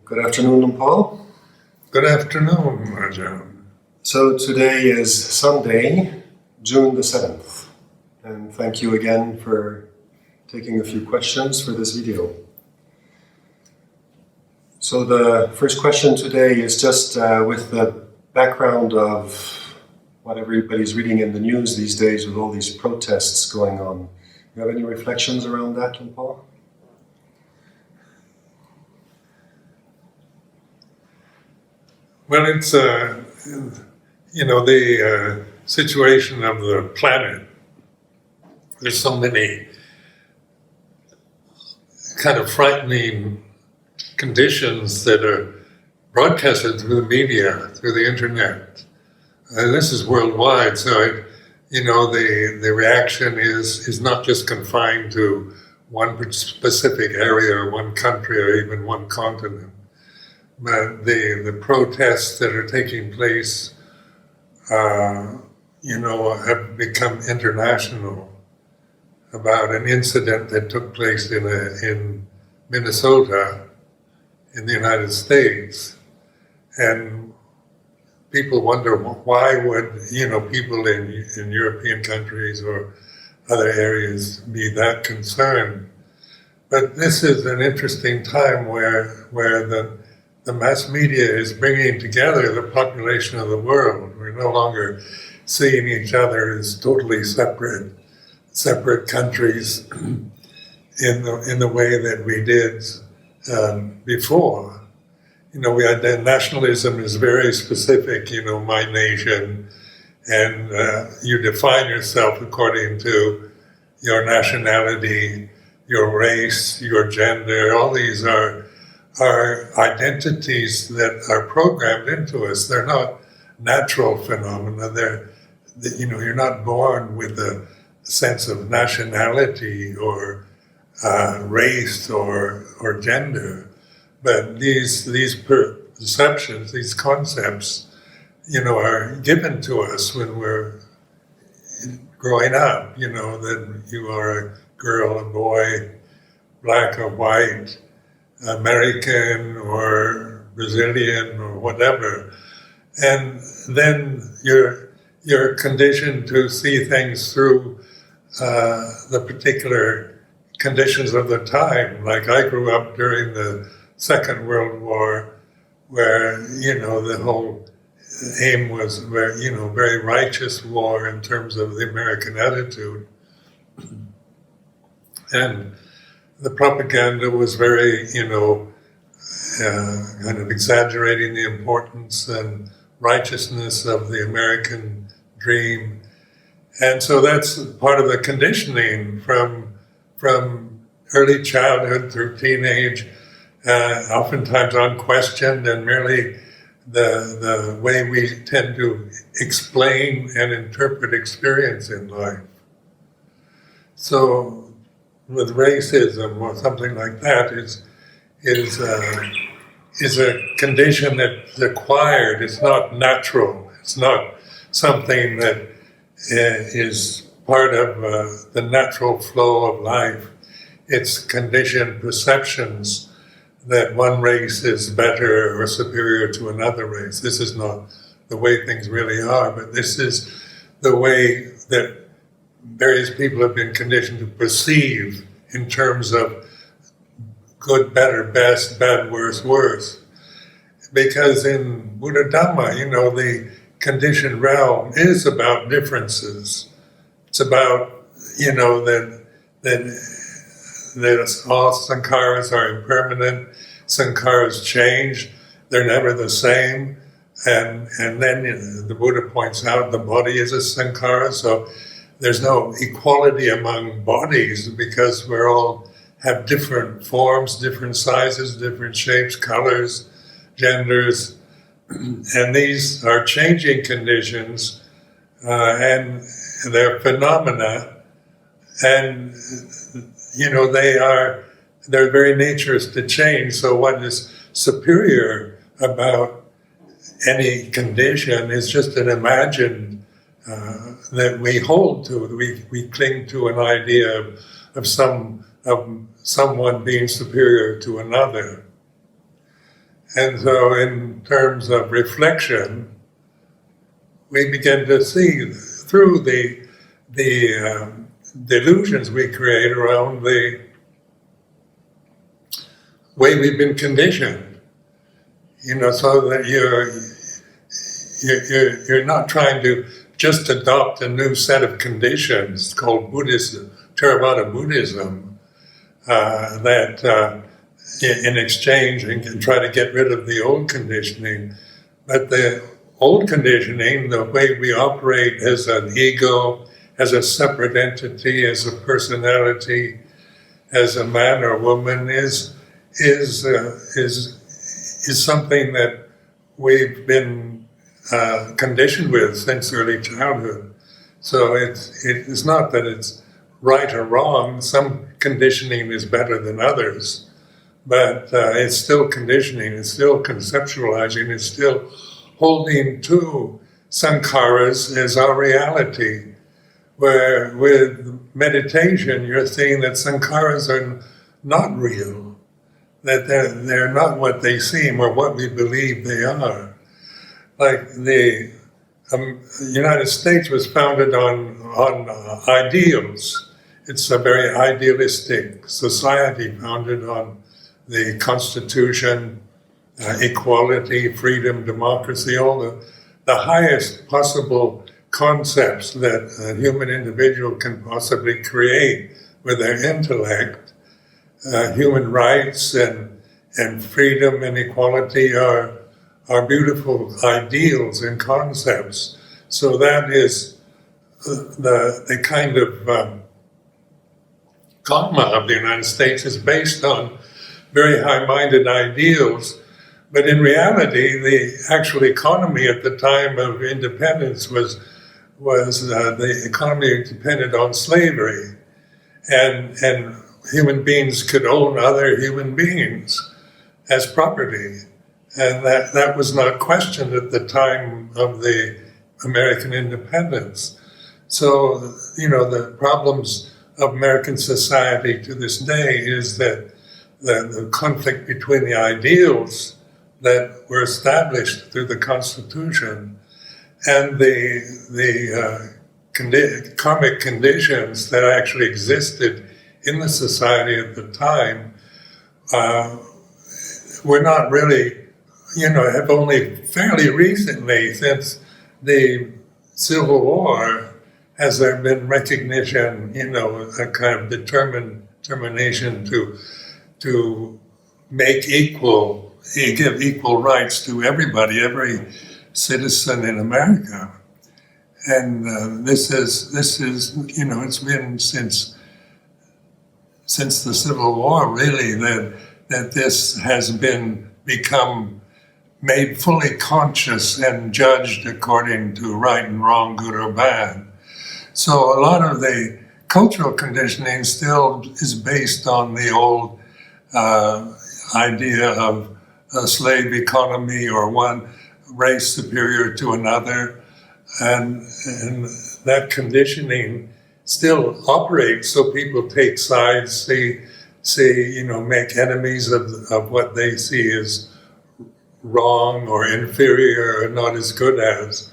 Good afternoon, Paul. Good afternoon, Ajahn. So today is Sunday, June the 7th. And thank you again for taking a few questions for this video. So the first question today is just with the background of what everybody's reading in the news these days with all these protests going on. Do you have any reflections around that, Paul? Well, it's, the situation of the planet. There's so many kind of frightening conditions that are broadcasted through the media, through the internet. And this is worldwide, so the reaction is not just confined to one specific area or one country or even one continent. But the protests that are taking place, have become international. About an incident that took place in Minnesota, in the United States, and people wonder why would people in European countries or other areas be that concerned. But this is an interesting time where the mass media is bringing together the population of the world. We're no longer seeing each other as totally separate countries in the way that we did before. Nationalism is very specific. My nation, and you define yourself according to your nationality, your race, your gender. All these are identities that are programmed into us. They're not natural phenomena. You're not born with a sense of nationality or race or gender, but these perceptions, these concepts, are given to us when we're growing up. That you are a girl, a boy, black or white, American or Brazilian or whatever, and then you're conditioned to see things through the particular conditions of the time. Like I grew up during the Second World War, where the whole aim was very righteous war in terms of the American attitude, and the propaganda was very, kind of exaggerating the importance and righteousness of the American dream. And so that's part of the conditioning from early childhood through teenage, oftentimes unquestioned, and merely the way we tend to explain and interpret experience in life. So with racism or something like that is a condition that's acquired. It's not natural. It's not something that is part of the natural flow of life. It's conditioned perceptions that one race is better or superior to another race. This is not the way things really are, but this is the way that various people have been conditioned to perceive in terms of good, better, best, bad, worse. Because in Buddha Dhamma, the conditioned realm is about differences. It's about, that all sankharas are impermanent, sankharas change, they're never the same. And then the Buddha points out the body is a sankhara, so there's no equality among bodies because we all have different forms, different sizes, different shapes, colors, genders, and these are changing conditions, and they're phenomena, and their very nature is to change. So what is superior about any condition is just an imagined that we hold to. We cling to an idea of someone being superior to another. And so in terms of reflection, we begin to see through the delusions we create around the way we've been conditioned, so that you're not trying to just adopt a new set of conditions called Buddhism, Theravada Buddhism, that in exchange and can try to get rid of the old conditioning. But the old conditioning, the way we operate as an ego, as a separate entity, as a personality, as a man or woman, is something that we've been conditioned with since early childhood. So it's not that it's right or wrong. Some conditioning is better than others, but it's still conditioning, it's still conceptualizing, it's still holding to sankharas as our reality, where with meditation you're seeing that sankharas are not real, that they're not what they seem or what we believe they are. Like the United States was founded on ideals. It's a very idealistic society founded on the Constitution, equality, freedom, democracy, all the highest possible concepts that a human individual can possibly create with their intellect. Human rights and freedom and equality are beautiful ideals and concepts. So that is the kind of karma of the United States is based on very high-minded ideals. But in reality, the actual economy at the time of independence was the economy depended on slavery, and human beings could own other human beings as property, and that was not questioned at the time of the American independence. So, the problems of American society to this day is that the conflict between the ideals that were established through the Constitution and the karmic conditions that actually existed in the society at the time were not really, have only fairly recently, since the Civil War, has there been recognition, a kind of determination to make give equal rights to everybody, every citizen in America. And this is it's been since the Civil War, really, that this has become made fully conscious and judged according to right and wrong, good or bad. So a lot of the cultural conditioning still is based on the old idea of a slave economy or one race superior to another, and that conditioning still operates. So people take sides, make enemies of what they see as wrong or inferior or not as good as,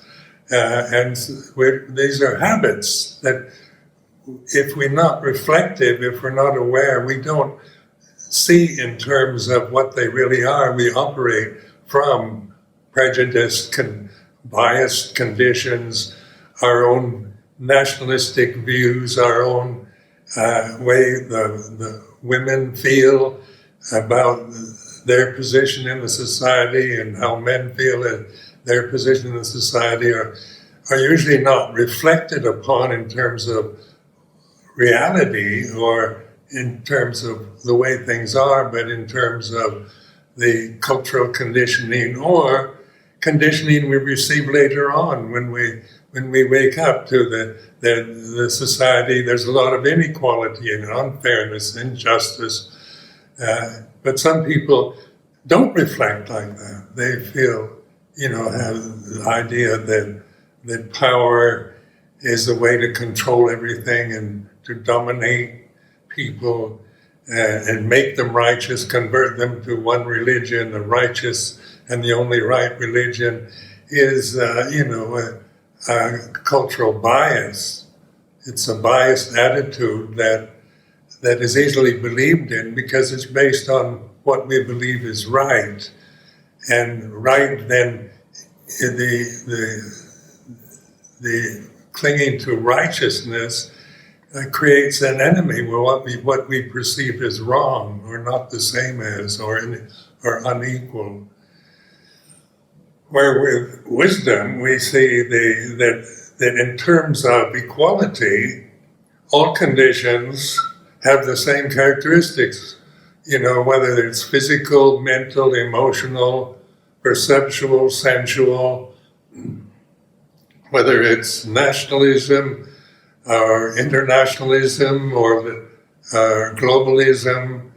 and these are habits that, if we're not reflective, if we're not aware, we don't see in terms of what they really are. We operate from prejudice, biased conditions, our own nationalistic views, our own way the women feel about their position in the society, and how men feel that their position in the society are usually not reflected upon in terms of reality or in terms of the way things are, but in terms of the cultural conditioning or conditioning we receive later on when we wake up to the society. There's a lot of inequality and unfairness, injustice, but some people don't reflect like that. They feel, have the idea that power is the way to control everything and to dominate people, and make them righteous, convert them to one religion, the righteous and the only right religion, is, a cultural bias. It's a biased attitude that is easily believed in because it's based on what we believe is right. And right, then, the clinging to righteousness creates an enemy where what we perceive as wrong or not the same as or unequal. Where with wisdom we see that in terms of equality, all conditions have the same characteristics, whether it's physical, mental, emotional, perceptual, sensual, whether it's nationalism or internationalism or globalism,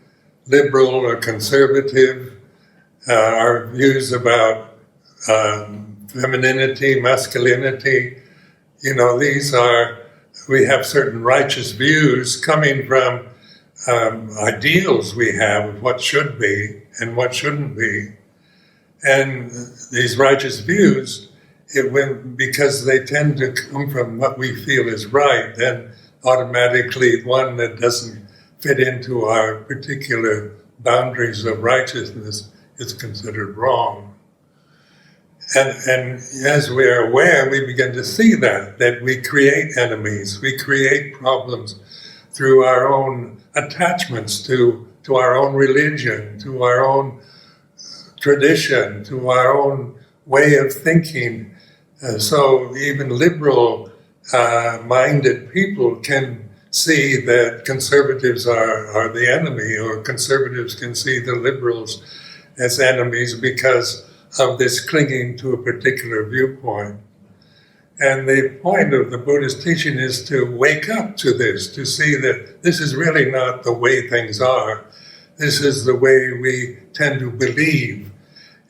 liberal or conservative, our views about femininity, masculinity, we have certain righteous views coming from ideals we have of what should be and what shouldn't be. And these righteous views, because they tend to come from what we feel is right, then automatically one that doesn't fit into our particular boundaries of righteousness is considered wrong. And as we are aware, we begin to see that we create enemies, we create problems through our own attachments to our own religion, to our own tradition, to our own way of thinking. So even liberal-minded people can see that conservatives are the enemy, or conservatives can see the liberals as enemies because of this clinging to a particular viewpoint. And the point of the Buddhist teaching is to wake up to this, to see that this is really not the way things are. This is the way we tend to believe.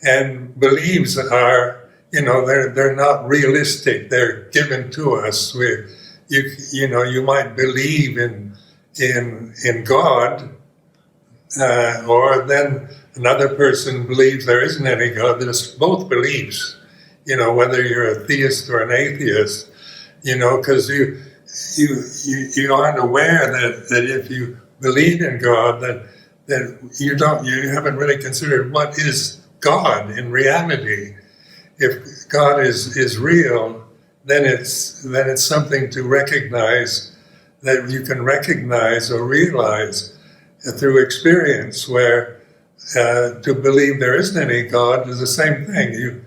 And beliefs are, they're not realistic. They're given to us. You might believe in God, or then another person believes there isn't any God. There's both beliefs, whether you're a theist or an atheist, because you aren't aware that if you believe in God, that you haven't really considered what is God in reality. If God is real, then it's something to recognize, that you can recognize or realize through experience, where to believe there isn't any God is the same thing. You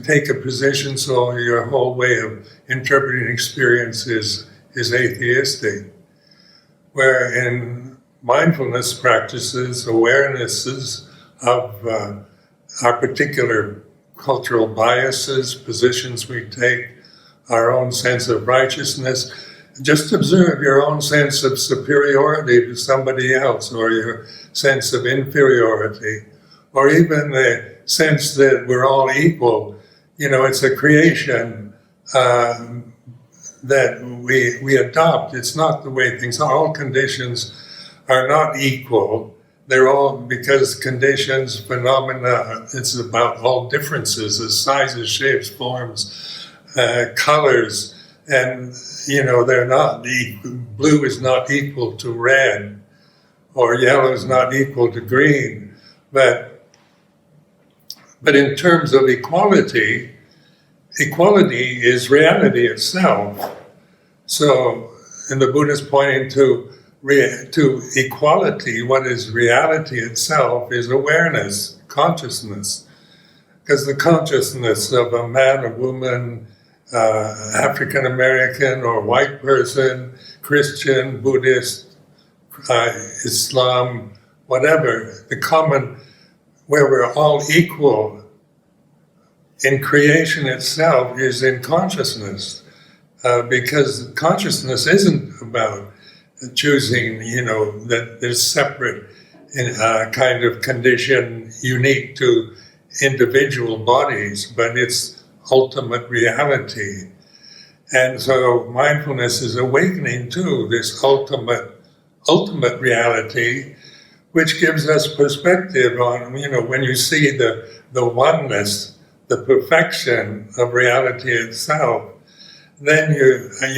take a position, so your whole way of interpreting experience is atheistic. Where in mindfulness practices, awarenesses of our particular cultural biases, positions we take, our own sense of righteousness, just observe your own sense of superiority to somebody else, or your sense of inferiority, or even the sense that we're all equal. It's a creation that we adopt. It's not the way things are. All conditions are not equal. They're all, because conditions, phenomena, it's about all differences, the sizes, shapes, forms, colors, and they're not blue is not equal to red, or yellow is not equal to green. But in terms of equality is reality itself. So, and the Buddha is pointing to equality. What is reality itself is awareness, consciousness. Because the consciousness of a man, a woman, African American or white person, Christian, Buddhist, Islam, whatever, the common, where we're all equal in creation itself is in consciousness, because consciousness isn't about choosing, that there's separate kind of condition unique to individual bodies, but it's ultimate reality. And so mindfulness is awakening to this ultimate ultimate reality, which gives us perspective on, when you see the oneness, the perfection of reality itself, then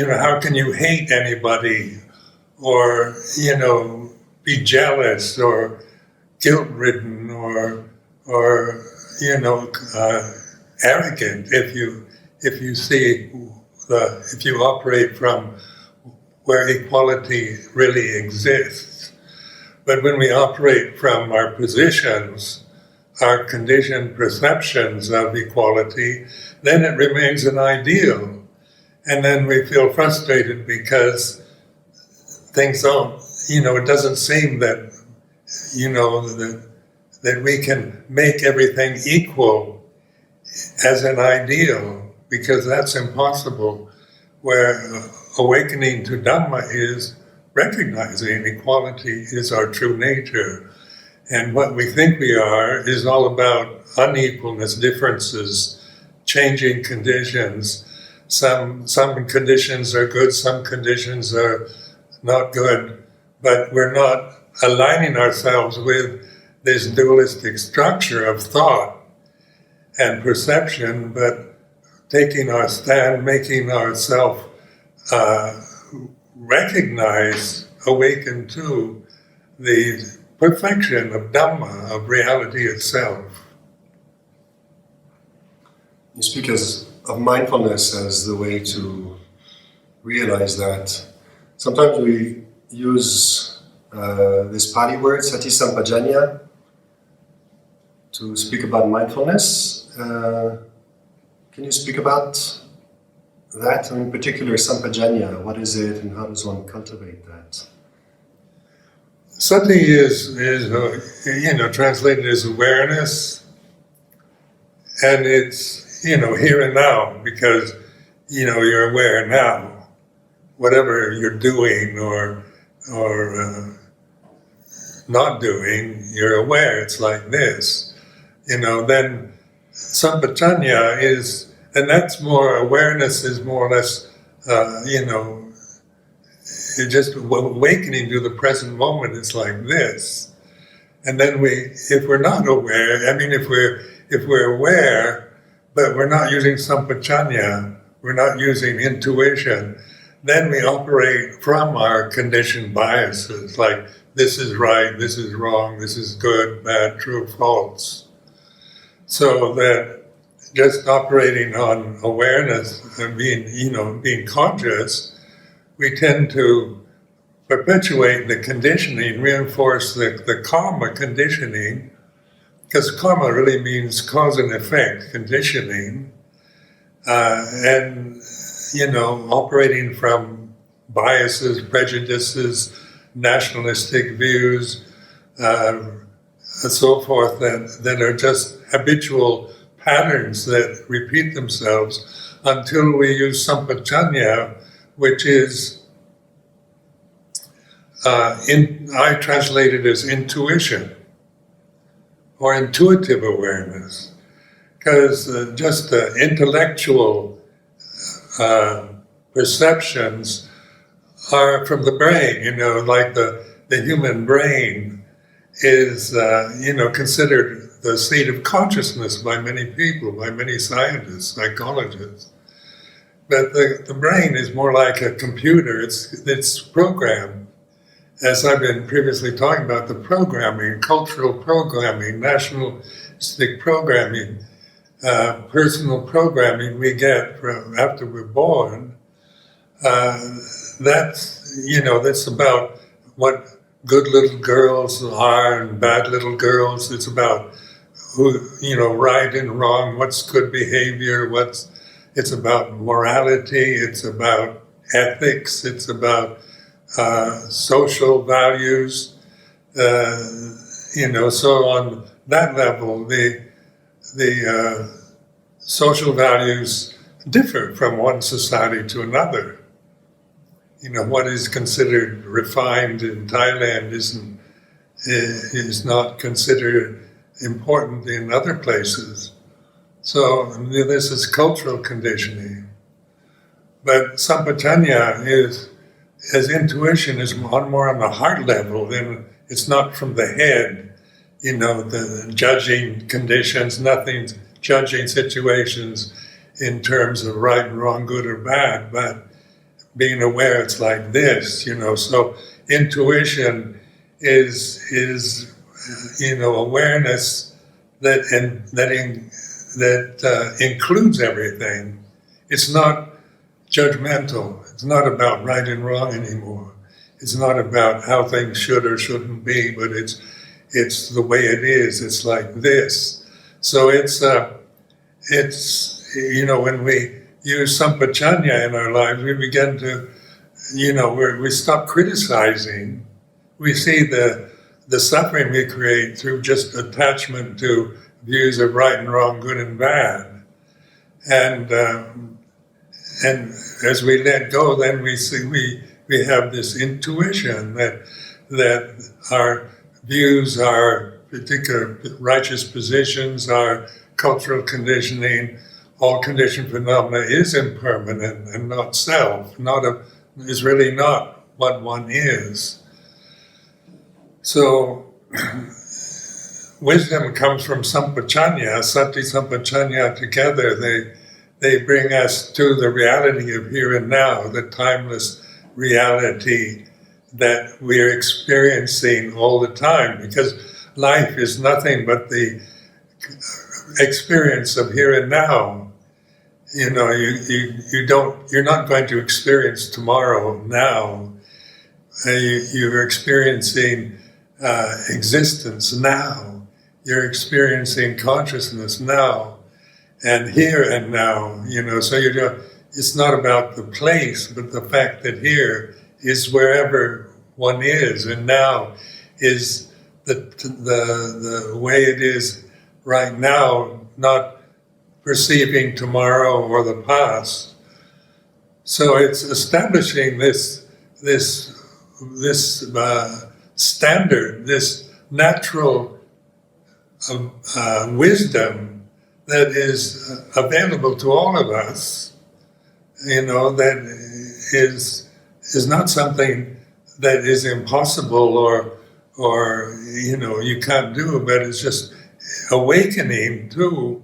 how can you hate anybody or, be jealous or guilt-ridden or arrogant if you see if you operate from where equality really exists. But when we operate from our positions, our conditioned perceptions of equality, then it remains an ideal. And then we feel frustrated because things don't, it doesn't seem that, that we can make everything equal as an ideal, because that's impossible. Where awakening to Dhamma is recognizing equality is our true nature. And what we think we are is all about unequalness, differences, changing conditions. Some conditions are good, some conditions are not good, but we're not aligning ourselves with this dualistic structure of thought and perception, but taking our stand, making ourselves recognize, awaken to the perfection of Dhamma, of reality itself. You speak of mindfulness as the way to realize that. Sometimes we use this Pali word, sati sampajanya, to speak about mindfulness. Can you speak about that, and in particular sampajanya? What is it and how does one cultivate that? Sati is translated as awareness, and it's, here and now, because, you're aware now. Whatever you're doing or not doing, you're aware. It's like this. Then sampajanya is, and that's more, awareness is more or less, just awakening to the present moment. It's like this. And then if we're not aware, if we're aware, but we're not using sampajanya, we're not using intuition, then we operate from our conditioned biases, like this is right, this is wrong, this is good, bad, true, false. So that just operating on awareness and being conscious, we tend to perpetuate the conditioning, reinforce the karma conditioning, because karma really means cause and effect conditioning, and operating from biases, prejudices, nationalistic views, and so forth, that are just habitual patterns that repeat themselves until we use sampajanya, which is, I translate it as intuition or intuitive awareness, because just the intellectual perceptions are from the brain, like the human brain is, considered the seat of consciousness by many people, by many scientists, psychologists. But the brain is more like a computer. It's programmed. As I've been previously talking about, the programming, cultural programming, nationalistic programming, personal programming we get from after we're born. That's about what good little girls are and bad little girls. It's about who, right and wrong, what's good behavior, it's about morality, it's about ethics, it's about social values, so on that level, the social values differ from one society to another. What is considered refined in Thailand is not considered important in other places. So this is cultural conditioning. But sampajanya as intuition is more on the heart level, then it's not from the head, the judging conditions, nothing's judging situations in terms of right and wrong, good or bad, but being aware it's like this, so intuition is awareness that includes everything. It's not judgmental. It's not about right and wrong anymore. It's not about how things should or shouldn't be, but it's the way it is. It's like this. So it's when we use sampajanya in our lives, we begin to, we stop criticizing. We see the suffering we create through just attachment to views of right and wrong, good and bad. And as we let go, then we see we have this intuition that our views, our particular righteous positions, our cultural conditioning, all conditioned phenomena is impermanent and not self, is really not what one is. So wisdom comes from sampajanya, sati sampajanya together. They bring us to the reality of here and now, the timeless reality that we're experiencing all the time, because life is nothing but the experience of here and now. You're not going to experience tomorrow now. You're experiencing existence now. You're experiencing consciousness now, and here and now. So it's not about the place, but the fact that here is wherever one is, and now is the way it is right now, not perceiving tomorrow or the past. So it's establishing this standard, this natural wisdom that is available to all of us. That is not something that is impossible or you can't do, but it's just awakening to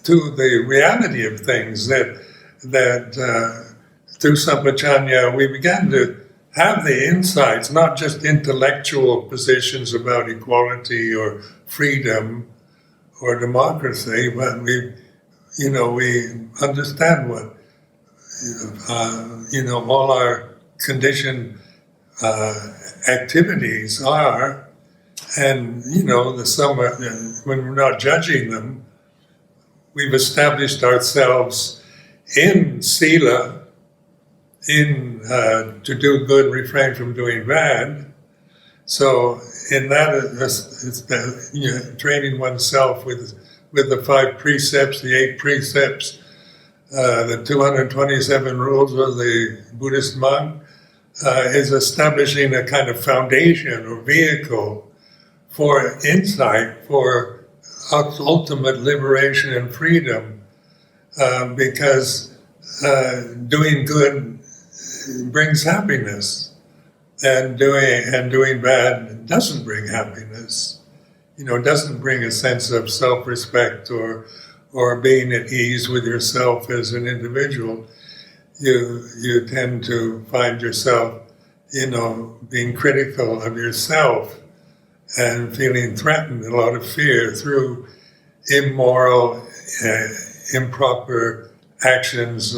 the reality of things that through sampajanya we began to have the insights, not just intellectual positions about equality or freedom or democracy, but we understand what all our conditioned activities are, and when we're not judging them, we've established ourselves in sila, to do good, refrain from doing bad. So in that, it's training oneself with the 5 precepts, the 8 precepts, the 227 rules of the Buddhist monk, is establishing a kind of foundation or vehicle for insight, for ultimate liberation and freedom, because doing good brings happiness, and doing bad doesn't bring happiness. Doesn't bring a sense of self-respect or being at ease with yourself as an individual. You tend to find yourself, being critical of yourself and feeling threatened, a lot of fear through immoral, improper actions,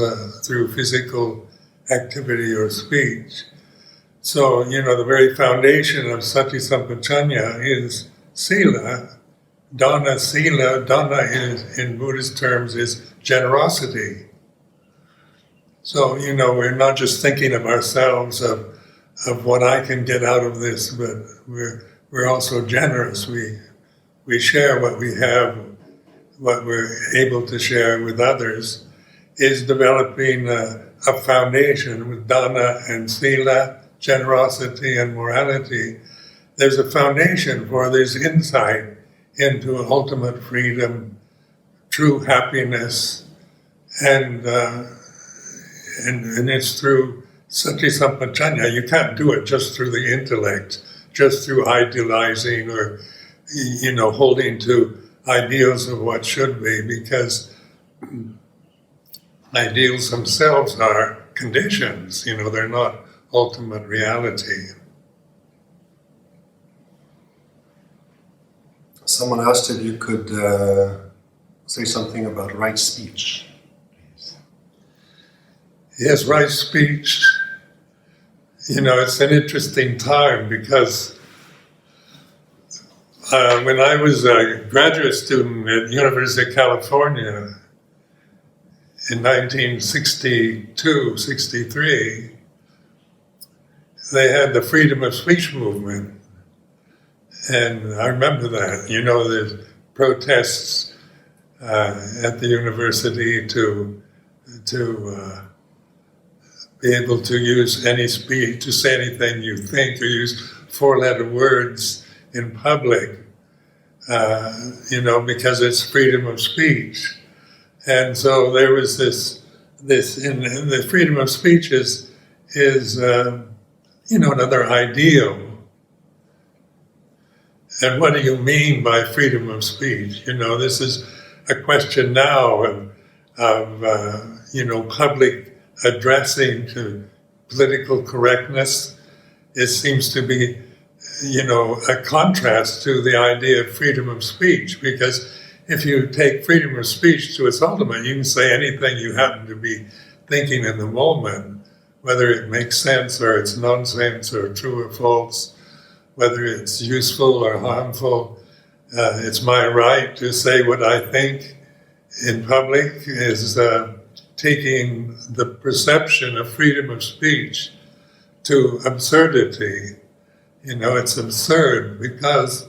through physical activity or speech. So, the very foundation of sati sampajanya is sila. Dana sila, dana is, in Buddhist terms, is generosity. So, we're not just thinking of ourselves, of what I can get out of this, but we're also generous. We share what we have, what we're able to share with others, is developing a foundation with dana and sila, generosity and morality. There's a foundation for this insight into ultimate freedom, true happiness, and it's through Sati Sampajanya, you can't do it just through the intellect, just through idealizing or, holding to ideals of what should be, because ideals themselves are conditions, they're not ultimate reality. Someone asked if you could say something about right speech. Yes, right speech. It's an interesting time because when I was a graduate student at University of California in 1962, 63, they had the freedom of speech movement. And I remember that, the protests at the university to be able to use any speech, to say anything you think, or use four-letter words in public, because it's freedom of speech. And so there was this in the freedom of speech is another ideal. And what do you mean by freedom of speech? This is a question now of public addressing to political correctness. It seems to be, a contrast to the idea of freedom of speech, because if you take freedom of speech to its ultimate, you can say anything you happen to be thinking in the moment, whether it makes sense or it's nonsense or true or false, whether it's useful or harmful. It's my right to say what I think in public is taking the perception of freedom of speech to absurdity. It's absurd because,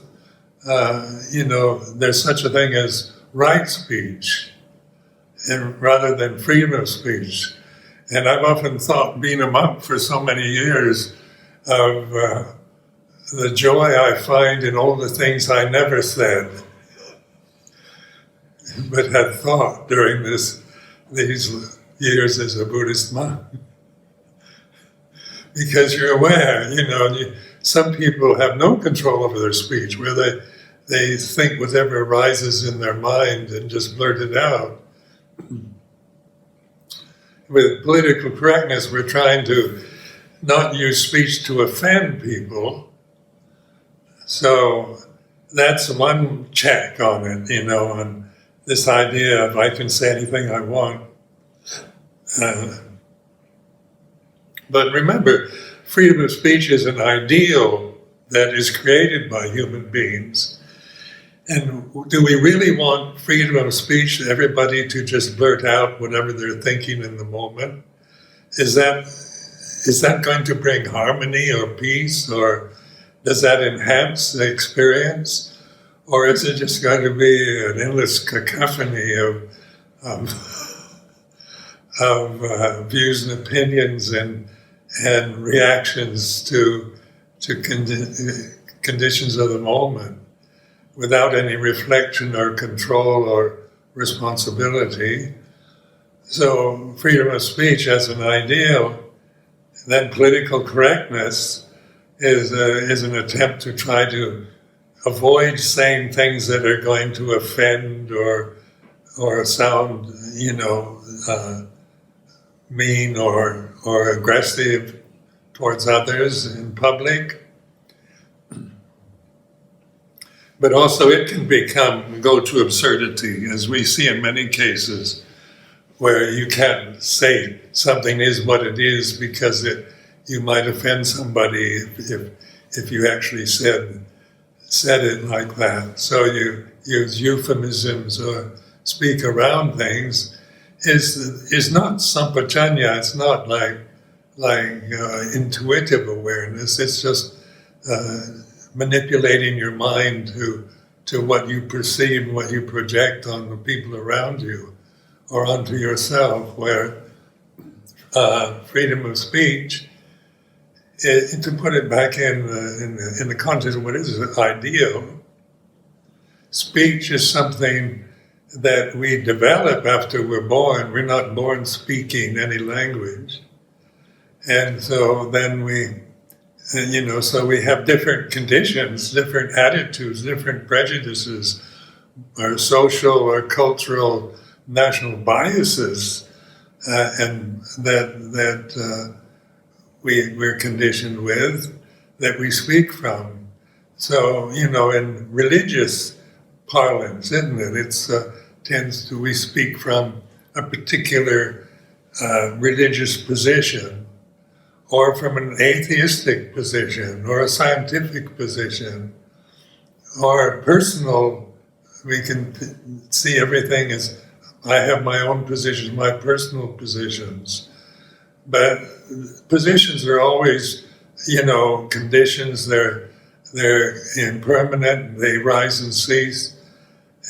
there's such a thing as right speech rather than freedom of speech. And I've often thought, being a monk for so many years, of the joy I find in all the things I never said, but had thought during these years as a Buddhist monk. Because you're aware, some people have no control over their speech, where they think whatever arises in their mind and just blurt it out. With political correctness, we're trying to not use speech to offend people. So that's one check on it, on this idea of I can say anything I want. But remember, freedom of speech is an ideal that is created by human beings. And do we really want freedom of speech, everybody to just blurt out whatever they're thinking in the moment? Is that going to bring harmony or peace, or does that enhance the experience? Or is it just going to be an endless cacophony of views and opinions and reactions to conditions of the moment, without any reflection or control or responsibility? So freedom of speech as an ideal, then political correctness is an attempt to try to avoid saying things that are going to offend or sound, mean or aggressive towards others in public. But also it can go to absurdity, as we see in many cases, where you can't say something is what it is because you might offend somebody if you actually said it like that. So you use euphemisms or speak around things. Is not sampajanya. It's not like intuitive awareness. It's just manipulating your mind to what you perceive and what you project on the people around you or onto yourself, where freedom of speech, to put it back in the context of what is ideal, speech is something that we develop after we're born. We're not born speaking any language. And so then so we have different conditions, different attitudes, different prejudices, or social or cultural national biases, and that we're conditioned with, that we speak from. So, in religious parlance, isn't it? We speak from a particular religious position, or from an atheistic position, or a scientific position, or personal. We can see everything as, I have my own positions, my personal positions. But positions are always, conditions. They're impermanent. They rise and cease,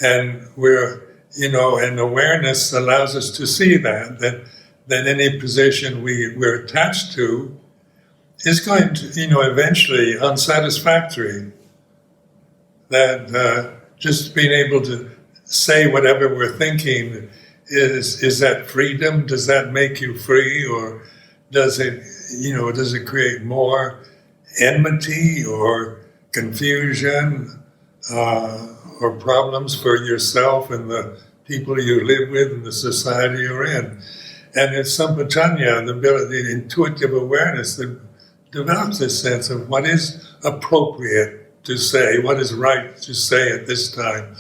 and and awareness allows us to see that any position we're attached to is going to, eventually unsatisfactory. That just being able to say whatever we're thinking, is that freedom? Does that make you free, or does it create more enmity or confusion, or problems for yourself and the people you live with and the society you're in? And it's sampajanya, the intuitive awareness, that develops this sense of what is appropriate to say, what is right to say at this time,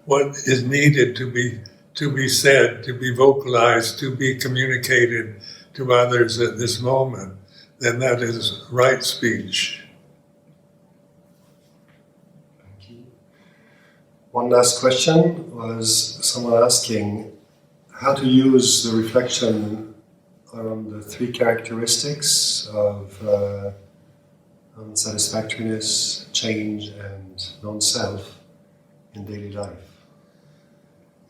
what is needed to be said, to be vocalized, to be communicated to others at this moment. Then that is right speech. Thank you. One last question was someone asking how to use the reflection on the three characteristics of unsatisfactoriness, change, and non-self in daily life.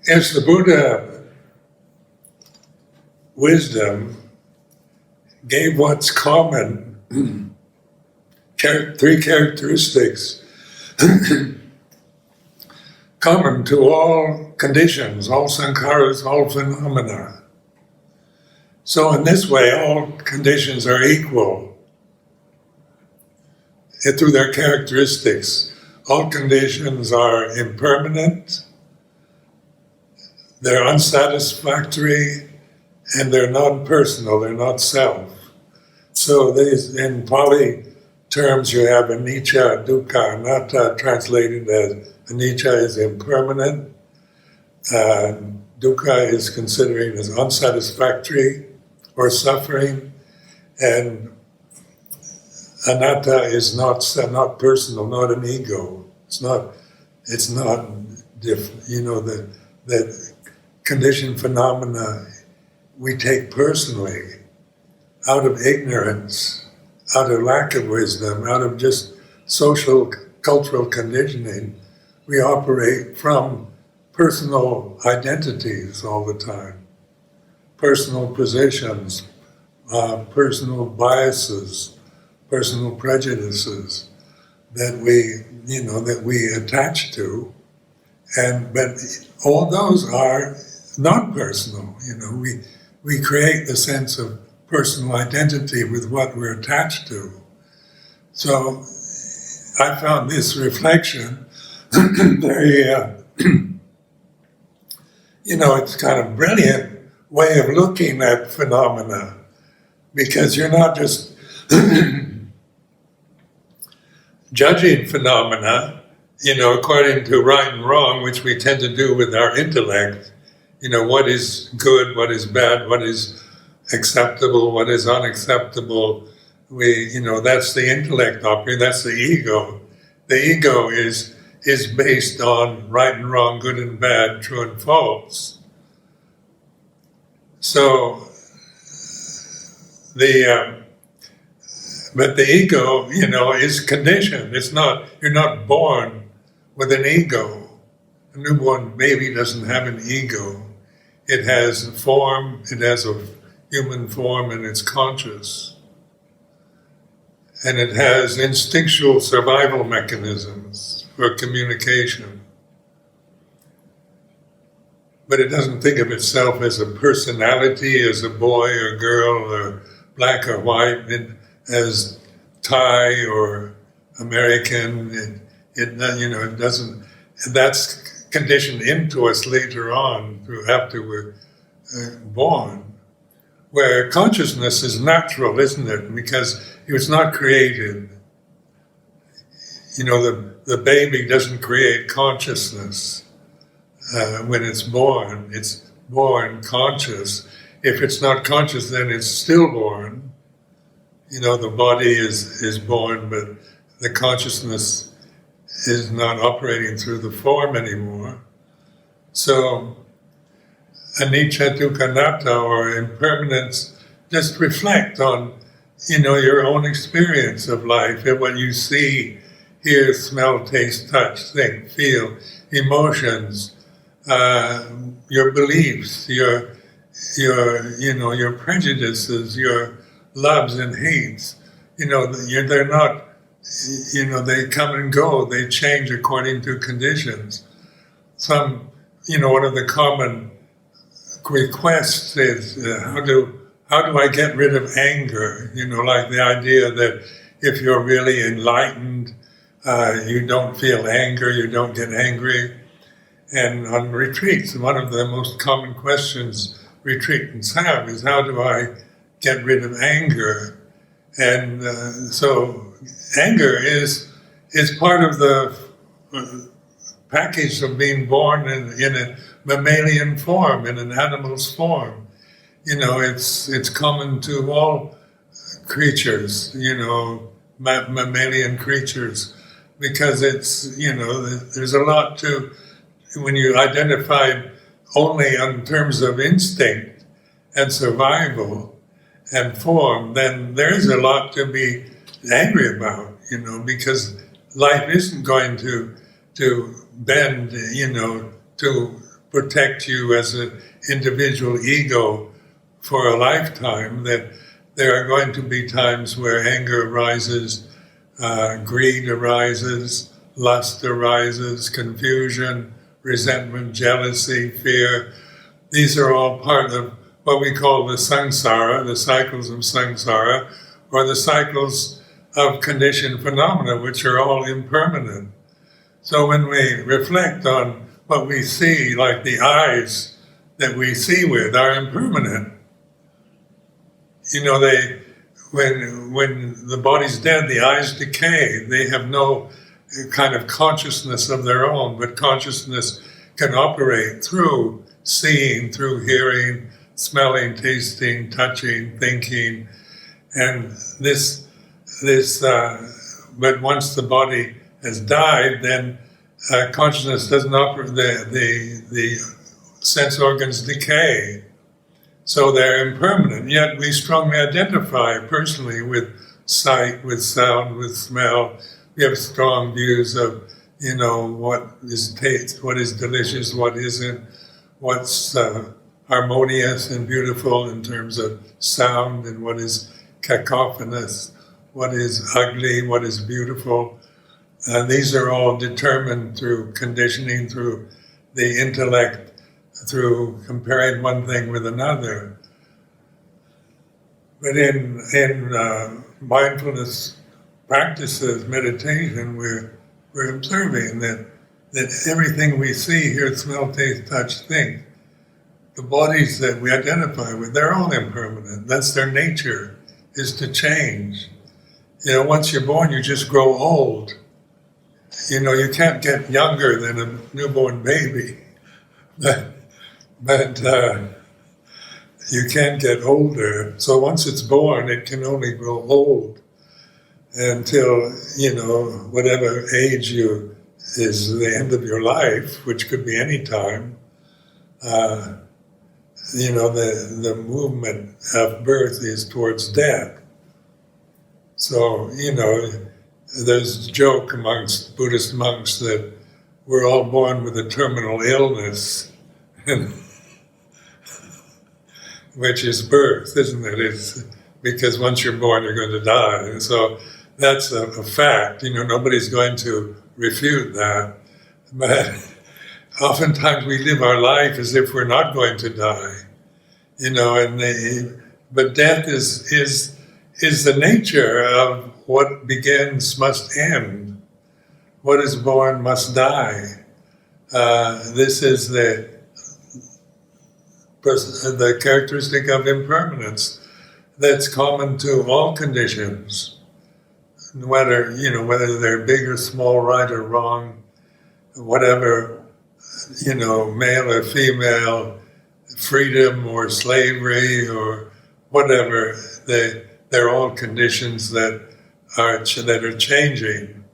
Yes, the Buddha wisdom gave what's common, three characteristics common to all conditions, all sankharas, all phenomena. So in this way, all conditions are equal through their characteristics. All conditions are impermanent, they're unsatisfactory, and they're non-personal, they're not self. So these, in Pali terms, you have anicca, dukkha, anatta, translated as anicca is impermanent, dukkha is considering as unsatisfactory or suffering, and anatta is not personal, not an ego. It's not that conditioned phenomena we take personally, out of ignorance, out of lack of wisdom, out of just social, cultural conditioning. We operate from personal identities all the time, personal positions, personal biases, personal prejudices that we attach to, but all those are not personal. We create the sense of personal identity with what we're attached to. So I found this reflection very, it's kind of brilliant way of looking at phenomena, because you're not just judging phenomena, according to right and wrong, which we tend to do with our intellect. What is good, what is bad, what is acceptable, what is unacceptable. That's the intellect operating, that's the ego. The ego is based on right and wrong, good and bad, true and false. So but the ego, is conditioned. You're not born with an ego. A newborn baby doesn't have an ego. It has a form, it has a human form, and it's conscious. And it has instinctual survival mechanisms for communication. But it doesn't think of itself as a personality, as a boy or girl or black or white, as Thai or American. It doesn't. That's conditioned into us later on, after we're born. Where consciousness is natural, isn't it? Because it was not created. The baby doesn't create consciousness when it's born. It's born conscious. If it's not conscious, then it's stillborn. The body is born, but the consciousness is not operating through the form anymore. So, anicca dukkha anatta, or impermanence, just reflect on, your own experience of life, and what you see, hear, smell, taste, touch, think, feel, emotions, your beliefs, your prejudices, your loves and hates. They're not, they come and go, they change according to conditions. One of the common requests is, how do I get rid of anger? Like the idea that if you're really enlightened, you don't feel anger, you don't get angry. And on retreats, one of the most common questions retreatants have is, how do I get rid of anger? And so anger is part of the package of being born in a mammalian form, in an animal's form. It's common to all creatures, mammalian creatures, because it's, there's a lot to, when you identify only in terms of instinct and survival and form, then there is a lot to be angry about, because life isn't going to bend, to protect you as an individual ego for a lifetime. That there are going to be times where anger arises, greed arises, lust arises, confusion, resentment, jealousy, fear. These are all part of what we call the samsara, the cycles of samsara, or the cycles of conditioned phenomena, which are all impermanent. So when we reflect on what we see, like the eyes that we see with are impermanent. When the body's dead, the eyes decay. They have no kind of consciousness of their own, but consciousness can operate through seeing, through hearing, smelling, tasting, touching, thinking, and but once the body has died, then consciousness doesn't operate. The sense organs decay, so they're impermanent. Yet we strongly identify personally with sight, with sound, with smell. We have strong views of, what is taste, what is delicious, what isn't, what's harmonious and beautiful in terms of sound, and what is cacophonous, what is ugly, what is beautiful. These are all determined through conditioning, through the intellect, through comparing one thing with another. But in mindfulness practices, meditation, we're observing that everything we see, hear, smell, taste, touch, think, the bodies that we identify with, they're all impermanent. That's their nature, is to change. Once you're born, you just grow old. You can't get younger than a newborn baby, but you can get older. So once it's born, it can only grow old until, whatever age is the end of your life, which could be any time. The movement of birth is towards death. So, there's a joke amongst Buddhist monks that we're all born with a terminal illness, which is birth, isn't it? It's because once you're born, you're going to die. And so that's a fact. Nobody's going to refute that. But oftentimes we live our life as if we're not going to die. And But death is the nature of what begins must end. What is born must die. This is the characteristic of impermanence that's common to all conditions, whether they're big or small, right or wrong, whatever, male or female, freedom or slavery or whatever. They're all conditions that are changing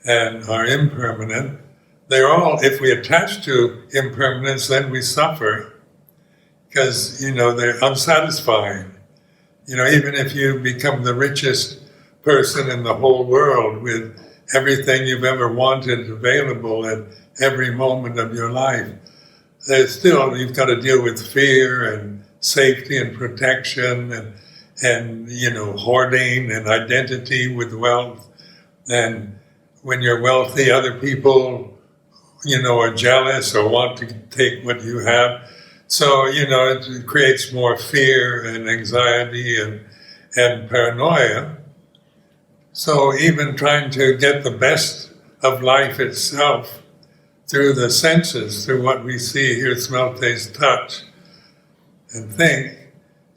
and are impermanent. They're all, if we attach to impermanence, then we suffer because, they're unsatisfying. Even if you become the richest person in the whole world with everything you've ever wanted available at every moment of your life, there's still, you've got to deal with fear and safety and protection and hoarding and identity with wealth. And when you're wealthy, other people are jealous or want to take what you have. So, it creates more fear and anxiety and paranoia. So even trying to get the best of life itself through the senses, through what we see, hear, smell, taste, touch, and think,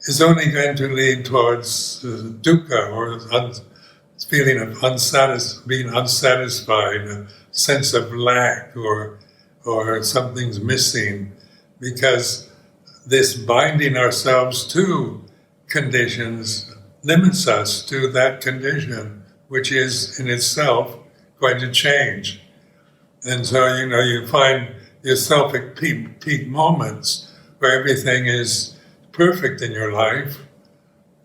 is only going to lead towards dukkha, or feeling of being unsatisfied, a sense of lack, or something's missing, because this binding ourselves to conditions limits us to that condition, which is in itself going to change. And so, you find yourself at peak moments where everything is perfect in your life,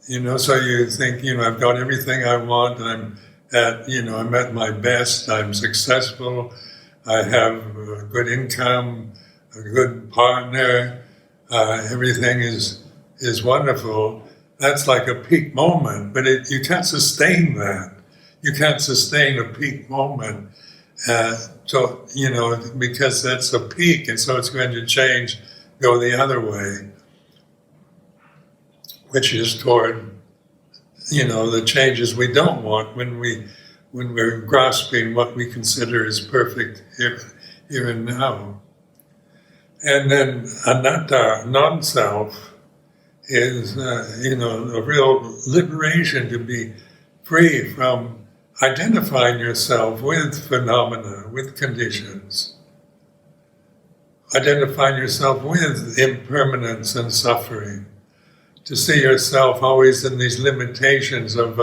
so you think, I've got everything I want, I'm at my best, I'm successful, I have a good income, a good partner, everything is wonderful. That's like a peak moment, but you can't sustain that. You can't sustain a peak moment. Because that's a peak, and so it's going to change, go the other way, which is toward, the changes we don't want when we're grasping what we consider as perfect here and now. And then anatta, non-self, is, a real liberation to be free from identifying yourself with phenomena, with conditions. Identifying yourself with impermanence and suffering. To see yourself always in these limitations of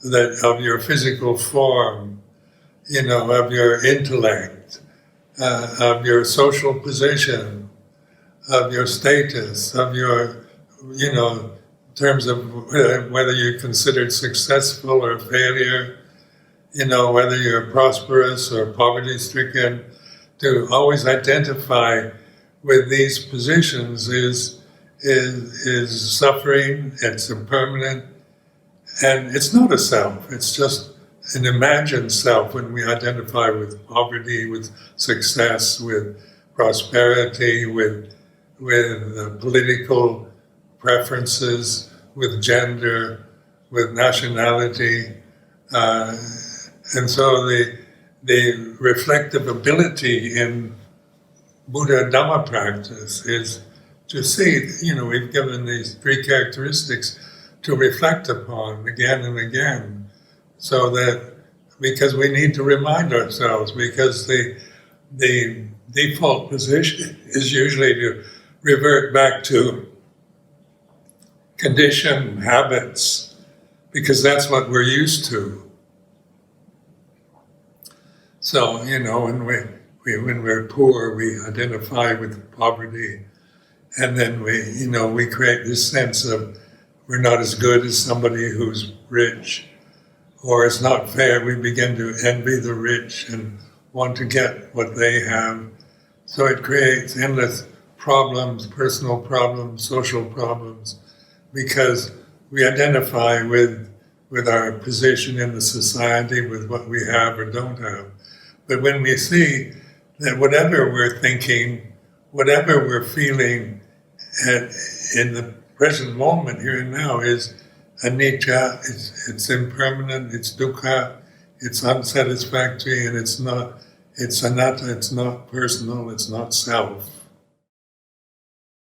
your physical form, of your intellect, of your social position, of your status, of your, in terms of whether you're considered successful or failure, whether you're prosperous or poverty-stricken. To always identify with these positions is suffering. It's impermanent, and it's not a self. It's just an imagined self when we identify with poverty, with success, with prosperity, with political preferences, with gender, with nationality, and so the reflective ability in Buddha Dhamma practice is to see, we've given these three characteristics to reflect upon again and again, so that, because we need to remind ourselves, because the default position is usually to revert back to conditioned habits, because that's what we're used to. So, when we're poor, we identify with poverty, and then we create this sense of we're not as good as somebody who's rich, or it's not fair. We begin to envy the rich and want to get what they have. So it creates endless problems, personal problems, social problems, because we identify with our position in the society, with what we have or don't have. But when we see that whatever we're thinking, whatever we're feeling in the present moment here and now is anicca, it's impermanent, it's dukkha, it's unsatisfactory, and it's anatta, it's not personal, it's not self.